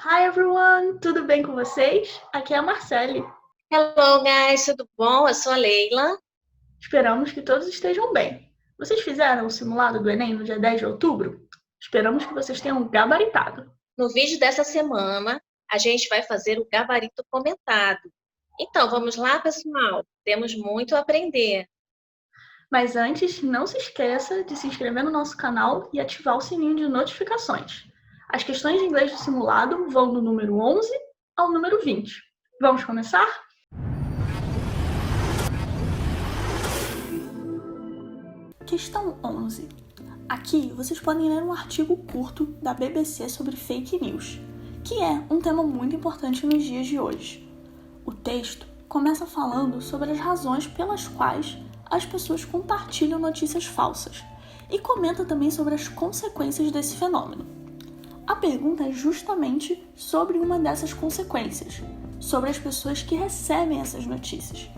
Hi everyone, tudo bem com vocês? Aqui é a Marcele. Hello, guys, tudo bom? Eu sou a Leila. Esperamos que todos estejam bem. Vocês fizeram o simulado do Enem no dia 10 de outubro? Esperamos que vocês tenham gabaritado. No vídeo dessa semana, a gente vai fazer o gabarito comentado. Então, vamos lá, pessoal? Temos muito a aprender. Mas antes, não se esqueça de se inscrever no nosso canal e ativar o sininho de notificações. As questões de inglês do simulado vão do número 11 ao número 20. Vamos começar? Questão 11. Aqui vocês podem ler um artigo curto da BBC sobre fake news, que é um tema muito importante nos dias de hoje. O texto começa falando sobre as razões pelas quais as pessoas compartilham notícias falsas e comenta também sobre as consequências desse fenômeno. A pergunta é justamente sobre uma dessas consequências, sobre as pessoas que recebem essas notícias.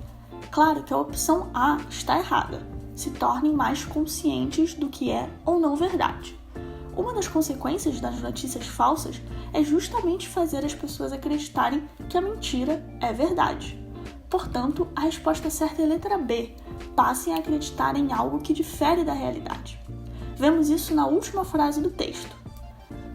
Claro que a opção A está errada. Se tornem mais conscientes do que é ou não verdade. Uma das consequências das notícias falsas é justamente fazer as pessoas acreditarem que a mentira é verdade. Portanto, a resposta certa é a letra B. Passem a acreditar em algo que difere da realidade. Vemos isso na última frase do texto.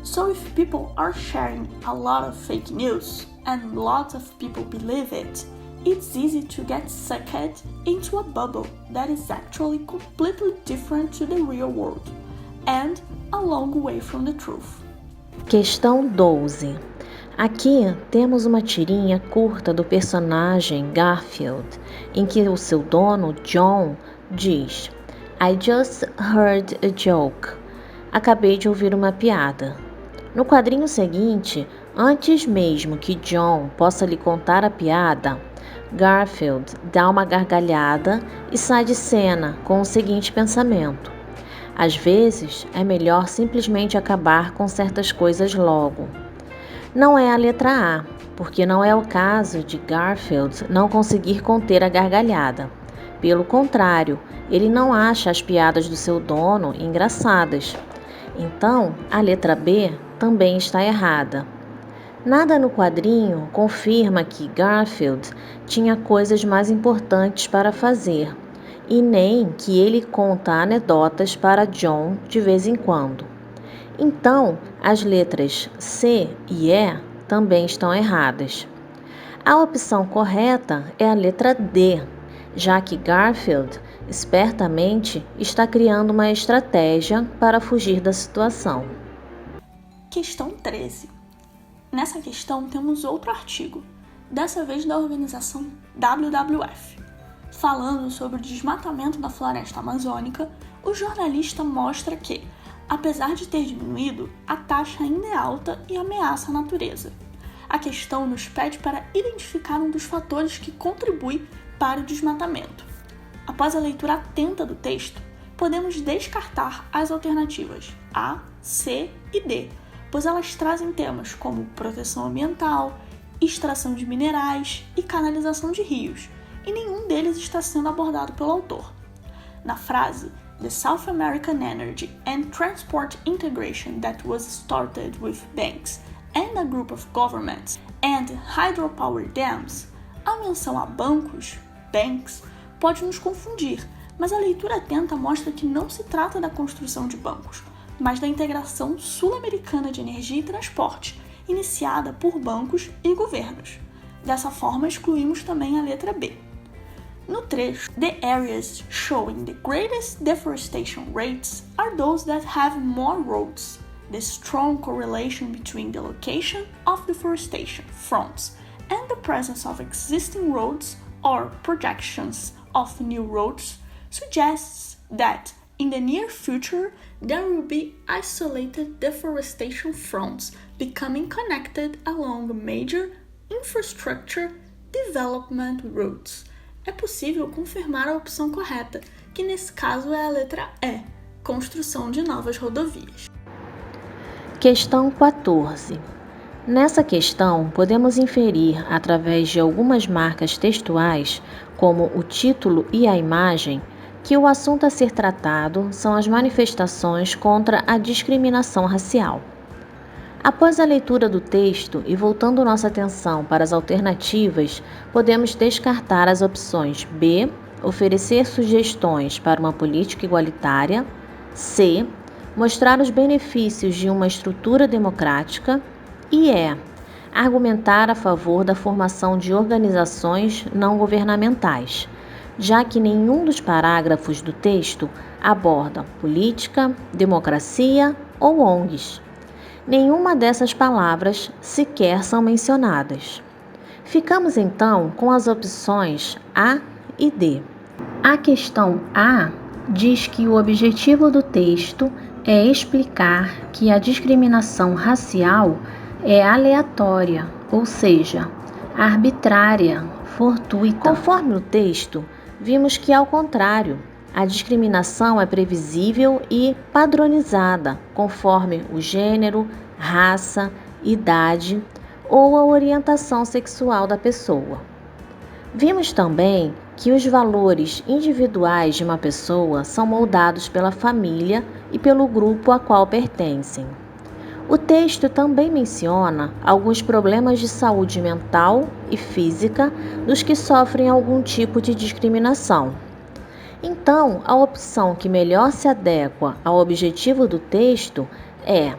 So if people are sharing a lot of fake news and lots of people believe it, it's easy to get sucked into a bubble that is actually completely different to the real world and a long way from the truth. Questão 12. Aqui temos uma tirinha curta do personagem Garfield, em que o seu dono, John, diz: I just heard a joke. Acabei de ouvir uma piada. No quadrinho seguinte, antes mesmo que John possa lhe contar a piada, Garfield dá uma gargalhada e sai de cena com o seguinte pensamento: às vezes é melhor simplesmente acabar com certas coisas logo. Não é a letra A, porque não é o caso de Garfield não conseguir conter a gargalhada. Pelo contrário, ele não acha as piadas do seu dono engraçadas. Então, a letra B também está errada. Nada no quadrinho confirma que Garfield tinha coisas mais importantes para fazer, e nem que ele conta anedotas para John de vez em quando. Então, as letras C e E também estão erradas. A opção correta é a letra D, já que Garfield, espertamente, está criando uma estratégia para fugir da situação. Questão 13. Nessa questão temos outro artigo, dessa vez da organização WWF. Falando sobre o desmatamento da floresta amazônica, o jornalista mostra que, apesar de ter diminuído, a taxa ainda é alta e ameaça a natureza. A questão nos pede para identificar um dos fatores que contribui para o desmatamento. Após a leitura atenta do texto, podemos descartar as alternativas A, C e D, pois elas trazem temas como proteção ambiental, extração de minerais e canalização de rios, e nenhum deles está sendo abordado pelo autor. Na frase The South American Energy and Transport Integration that was started with banks and a group of governments and hydropower dams, a menção a bancos, banks, pode nos confundir, mas a leitura atenta mostra que não se trata da construção de bancos, mas da integração sul-americana de energia e transporte, iniciada por bancos e governos. Dessa forma, excluímos também a letra B. No trecho, the areas showing the greatest deforestation rates are those that have more roads. The strong correlation between the location of deforestation fronts and the presence of existing roads or projections of new roads suggests that in the near future there will be isolated deforestation fronts becoming connected along major infrastructure development routes. É possível confirmar a opção correta, que nesse caso é a letra E, construção de novas rodovias. Questão 14. Nessa questão, podemos inferir, através de algumas marcas textuais, como o título e a imagem, que o assunto a ser tratado são as manifestações contra a discriminação racial. Após a leitura do texto e voltando nossa atenção para as alternativas, podemos descartar as opções B, oferecer sugestões para uma política igualitária, C, mostrar os benefícios de uma estrutura democrática e E, argumentar a favor da formação de organizações não governamentais, já que nenhum dos parágrafos do texto aborda política, democracia ou ONGs. Nenhuma dessas palavras sequer são mencionadas. Ficamos então com as opções A e D. A questão A diz que o objetivo do texto é explicar que a discriminação racial é aleatória, ou seja, arbitrária, fortuita. Conforme o texto, vimos que, ao contrário, a discriminação é previsível e padronizada, conforme o gênero, raça, idade ou a orientação sexual da pessoa. Vimos também que os valores individuais de uma pessoa são moldados pela família e pelo grupo a qual pertencem. O texto também menciona alguns problemas de saúde mental e física dos que sofrem algum tipo de discriminação. Então, a opção que melhor se adequa ao objetivo do texto é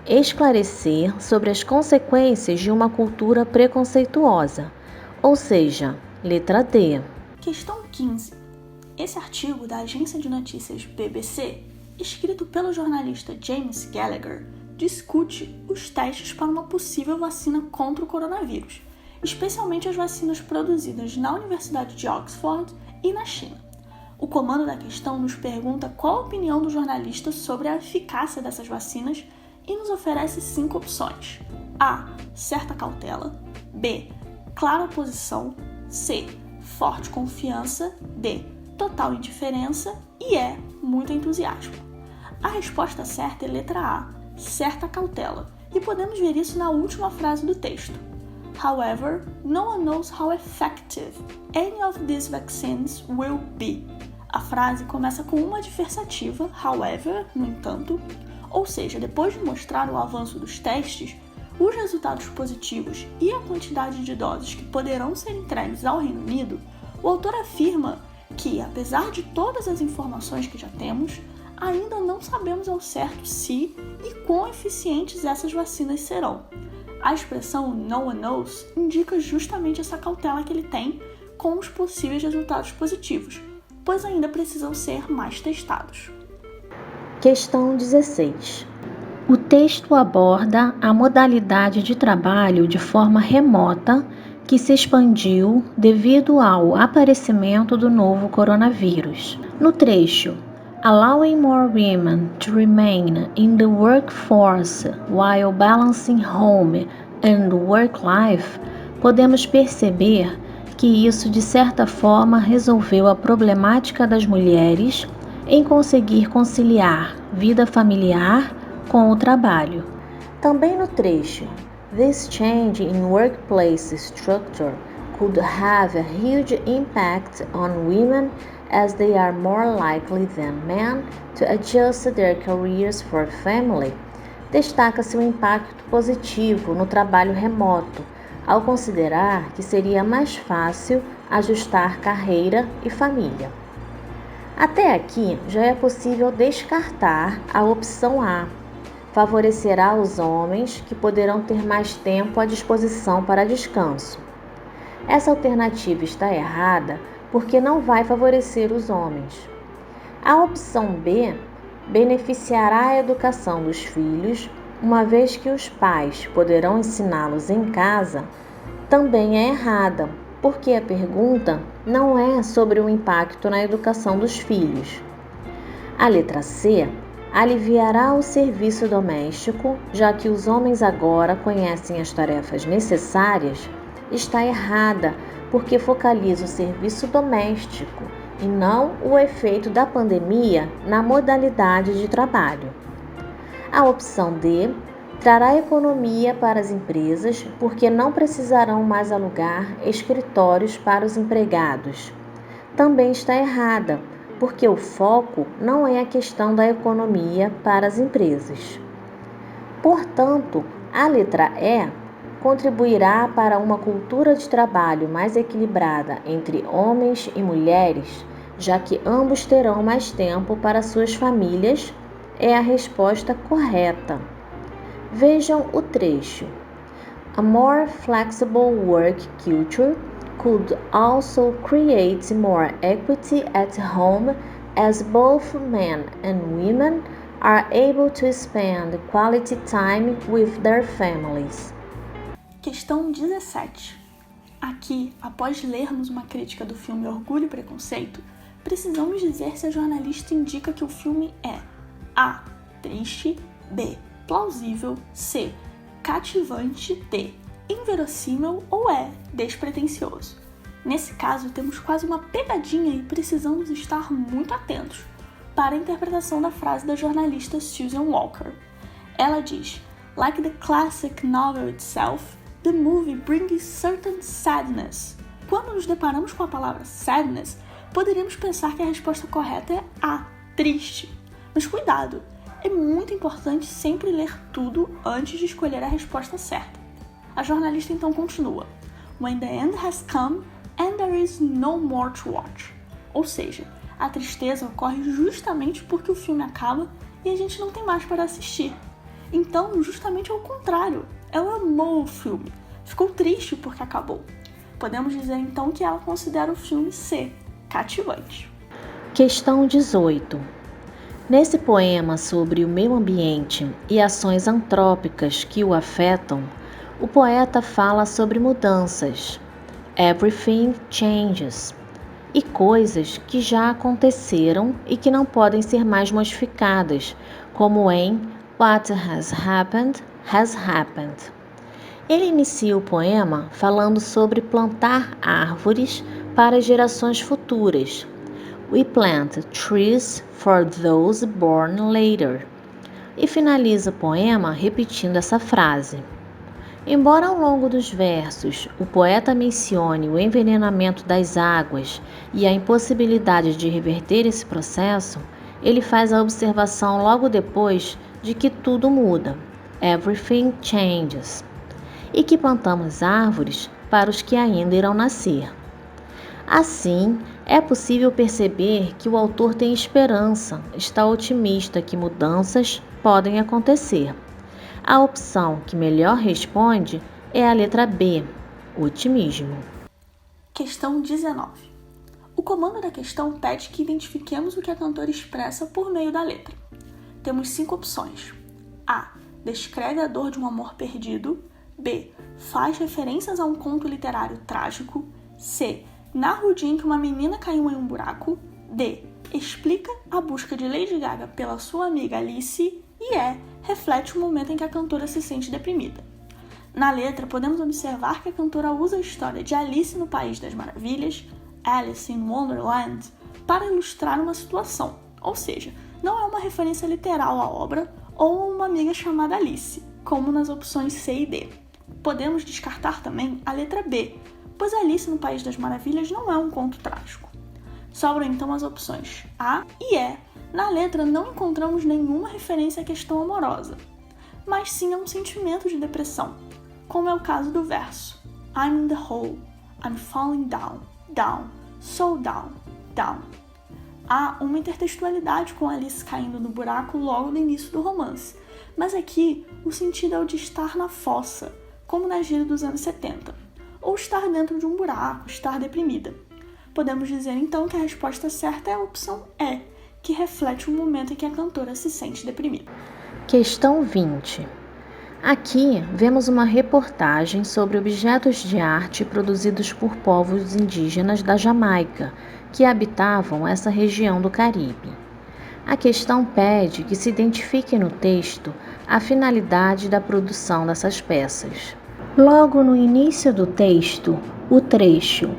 esclarecer sobre as consequências de uma cultura preconceituosa, ou seja, letra D. Questão 15. Esse artigo da agência de notícias BBC, escrito pelo jornalista James Gallagher, discute os testes para uma possível vacina contra o coronavírus, especialmente as vacinas produzidas na Universidade de Oxford e na China. O comando da questão nos pergunta qual a opinião do jornalista sobre a eficácia dessas vacinas e nos oferece 5 opções. A. Certa cautela. B. Clara oposição. C. Forte confiança. D. Total indiferença. E E. Muito entusiasmo. A resposta certa é letra A. Certa cautela. E podemos ver isso na última frase do texto. However, no one knows how effective any of these vaccines will be. A frase começa com uma adversativa, however, no entanto, ou seja, depois de mostrar o avanço dos testes, os resultados positivos e a quantidade de doses que poderão ser entregues ao Reino Unido, o autor afirma que, apesar de todas as informações que já temos, ainda não sabemos ao certo se e quão eficientes essas vacinas serão. A expressão no one knows indica justamente essa cautela que ele tem com os possíveis resultados positivos, pois ainda precisam ser mais testados. Questão 16. O texto aborda a modalidade de trabalho de forma remota que se expandiu devido ao aparecimento do novo coronavírus. No trecho Allowing more women to remain in the workforce while balancing home and work life, podemos perceber que isso, de certa forma, resolveu a problemática das mulheres em conseguir conciliar vida familiar com o trabalho. Também no trecho, This change in workplace structure could have a huge impact on women as they are more likely than men to adjust their careers for family. Destaca-se o impacto positivo no trabalho remoto, ao considerar que seria mais fácil ajustar carreira e família. Até aqui já é possível descartar a opção A. Favorecerá os homens que poderão ter mais tempo à disposição para descanso. Essa alternativa está errada porque não vai favorecer os homens. A opção B beneficiará a educação dos filhos, uma vez que os pais poderão ensiná-los em casa, também é errada, porque a pergunta não é sobre o impacto na educação dos filhos. A letra C aliviará o serviço doméstico, já que os homens agora conhecem as tarefas necessárias, está errada, porque focaliza o serviço doméstico e não o efeito da pandemia na modalidade de trabalho. A opção D trará economia para as empresas, porque não precisarão mais alugar escritórios para os empregados. Também está errada, porque o foco não é a questão da economia para as empresas. Portanto, A letra E contribuirá para uma cultura de trabalho mais equilibrada entre homens e mulheres, já que ambos terão mais tempo para suas famílias. É a resposta correta. Vejam o trecho. A more flexible work culture could also create more equity at home as both men and women are able to spend quality time with their families. Questão 17. Aqui, após lermos uma crítica do filme Orgulho e Preconceito, precisamos dizer se a jornalista indica que o filme é A. Triste, B. Plausível, C. Cativante, D. Inverossímil ou E. Despretensioso. Nesse caso, temos quase uma pegadinha e precisamos estar muito atentos para a interpretação da frase da jornalista Susan Walker. Ela diz: Like the classic novel itself, the movie brings certain sadness. Quando nos deparamos com a palavra sadness, poderíamos pensar que a resposta correta é A, triste. Mas cuidado, é muito importante sempre ler tudo antes de escolher a resposta certa. A jornalista então continua: When the end has come and there is no more to watch. Ou seja, a tristeza ocorre justamente porque o filme acaba e a gente não tem mais para assistir. Então, justamente ao contrário, ela amou o filme, ficou triste porque acabou. Podemos dizer então que ela considera o filme C, cativante. Questão 18. Nesse poema sobre o meio ambiente e ações antrópicas que o afetam, o poeta fala sobre mudanças, everything changes, e coisas que já aconteceram e que não podem ser mais modificadas, como em What has happened, has happened. Ele inicia o poema falando sobre plantar árvores para gerações futuras. We plant trees for those born later. E finaliza o poema repetindo essa frase. Embora ao longo dos versos o poeta mencione o envenenamento das águas e a impossibilidade de reverter esse processo, ele faz a observação logo depois de que tudo muda, everything changes, e que plantamos árvores para os que ainda irão nascer. Assim, é possível perceber que o autor tem esperança, está otimista que mudanças podem acontecer. A opção que melhor responde é a letra B, otimismo. Questão 19. O comando da questão pede que identifiquemos o que a cantora expressa por meio da letra. Temos 5 opções. A. Descreve a dor de um amor perdido. B. Faz referências a um conto literário trágico. C. Narra o dia em que uma menina caiu em um buraco. D. Explica a busca de Lady Gaga pela sua amiga Alice. E E. Reflete o momento em que a cantora se sente deprimida. Na letra, podemos observar que a cantora usa a história de Alice no País das Maravilhas, Alice in Wonderland, para ilustrar uma situação, ou seja, não é uma referência literal à obra ou a uma amiga chamada Alice, como nas opções C e D. Podemos descartar também a letra B, pois Alice no País das Maravilhas não é um conto trágico. Sobram então as opções A e E. Na letra não encontramos nenhuma referência à questão amorosa, mas sim a um sentimento de depressão, como é o caso do verso I'm in the hole, I'm falling down, down, so down, down. Há uma intertextualidade com Alice caindo no buraco logo no início do romance, mas aqui o sentido é o de estar na fossa, como na gíria dos anos 70, ou estar dentro de um buraco, estar deprimida. Podemos dizer então que a resposta certa é a opção E, que reflete o momento em que a cantora se sente deprimida. Questão 20. Aqui vemos uma reportagem sobre objetos de arte produzidos por povos indígenas da Jamaica, que habitavam essa região do Caribe. A questão pede que se identifique no texto a finalidade da produção dessas peças. Logo no início do texto, o trecho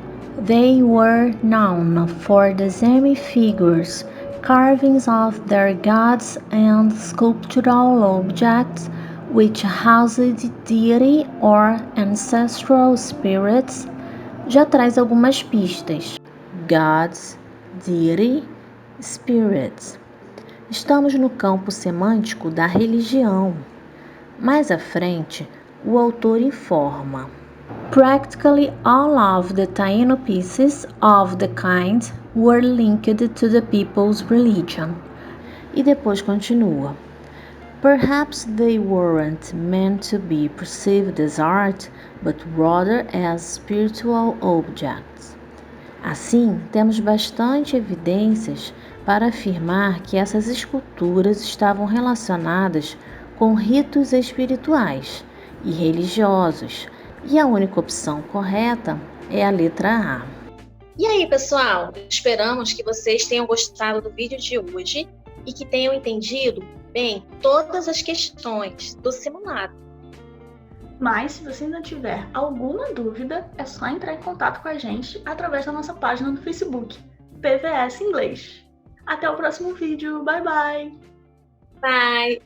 They were known for the semi-figures, carvings of their gods and sculptural objects which housed deity or ancestral spirits, já traz algumas pistas. Gods, deity, spirits. Estamos no campo semântico da religião. Mais à frente, o autor informa: Practically all of the Taino pieces of the kind were linked to the people's religion. E depois continua: Perhaps they weren't meant to be perceived as art, but rather as spiritual objects. Assim, temos bastante evidências para afirmar que essas esculturas estavam relacionadas com ritos espirituais e religiosos, e a única opção correta é a letra A. E aí, pessoal? Esperamos que vocês tenham gostado do vídeo de hoje e que tenham entendido bem todas as questões do simulado. Mas, se você ainda tiver alguma dúvida, é só entrar em contato com a gente através da nossa página no Facebook, PVS Inglês. Até o próximo vídeo. Bye, bye! Bye!